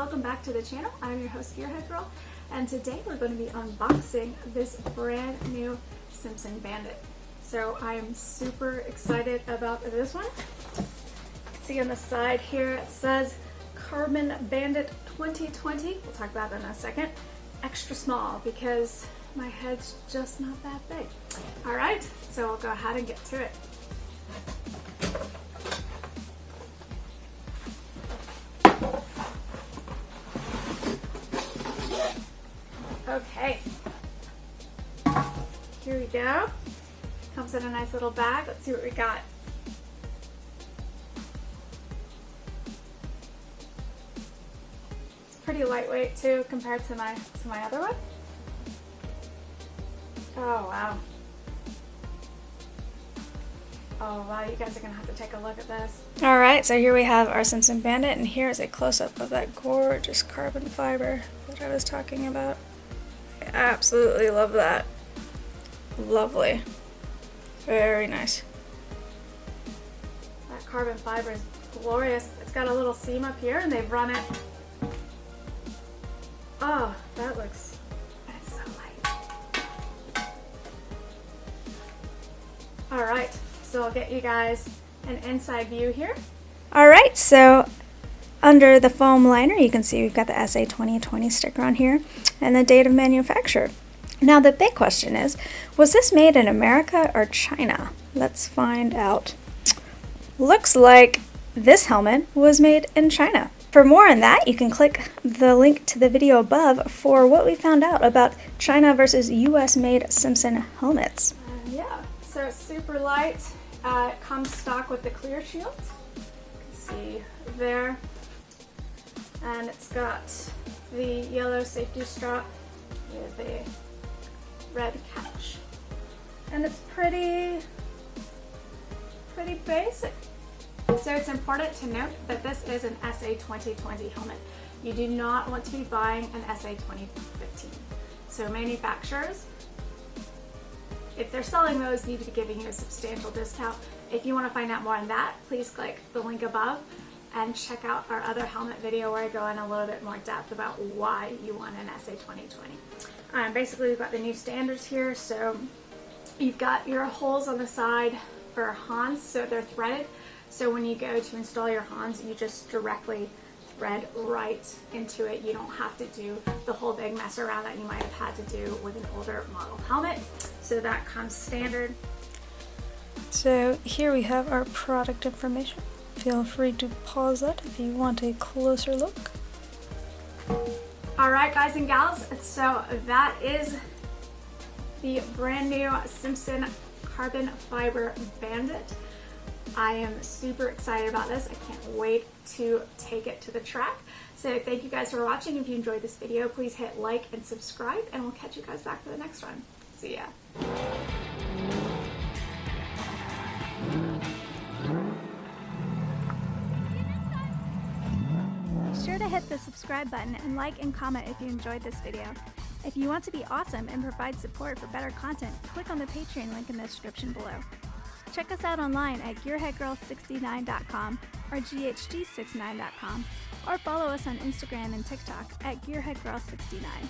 welcome back to the channel. I'm your host Gearheadgirl, and today we're going to be unboxing this brand new Simpson Bandit. So I am super excited about this one. See on the side here it says Carbon Bandit 2020. We'll talk about that in a second. Extra small because my head's just not that big. Alright, so we'll go ahead and get to it. Okay, here we go. Comes in a nice little bag. Let's see what we got. It's pretty lightweight too compared to my other one. Oh wow. Oh wow, you guys are gonna have to take a look at this. Alright, so here we have our Simpson Bandit, and here's a close-up of that gorgeous carbon fiber that I was talking about. I absolutely love that. Lovely. Very nice. That carbon fiber is glorious. It's got a little seam up here and they've run it. Oh, that's so light. Alright, so I'll get you guys an inside view here. Alright, so under the foam liner you can see we've got the SA 2020 sticker on here and the date of manufacture. Now the big question is, was this made in America or China? Let's find out. Looks like this helmet was made in China. For more on that, you can click the link to the video above for what we found out about China versus US made Simpson helmets. Yeah, so it's super light. It comes stock with the clear shield. You can see there. And it's got the yellow safety strap with the red catch. And it's pretty basic. So it's important to note that this is an SA 2020 helmet. You do not want to be buying an SA 2015. So manufacturers, if they're selling those, need to be giving you a substantial discount. If you want to find out more on that, please click the link above and check out our other helmet video where I go in a little bit more depth about why you want an SA 2020. Basically, we've got the new standards here. So you've got your holes on the side for Hans, so they're threaded. So when you go to install your Hans, you just directly thread right into it. You don't have to do the whole big mess around that you might have had to do with an older model helmet. So that comes standard. So here we have our product information. Feel free to pause that if you want a closer look. Alright guys and gals, so that is the brand new Simpson Carbon Fiber Bandit. I am super excited about this. I can't wait to take it to the track. So thank you guys for watching. If you enjoyed this video, please hit like and subscribe, and we'll catch you guys back for the next one. See ya. Be sure to hit the subscribe button and like and comment if you enjoyed this video. If you want to be awesome and provide support for better content, click on the Patreon link in the description below. Check us out online at gearheadgirl69.com or GHG69.com, or follow us on Instagram and TikTok at gearheadgirl69.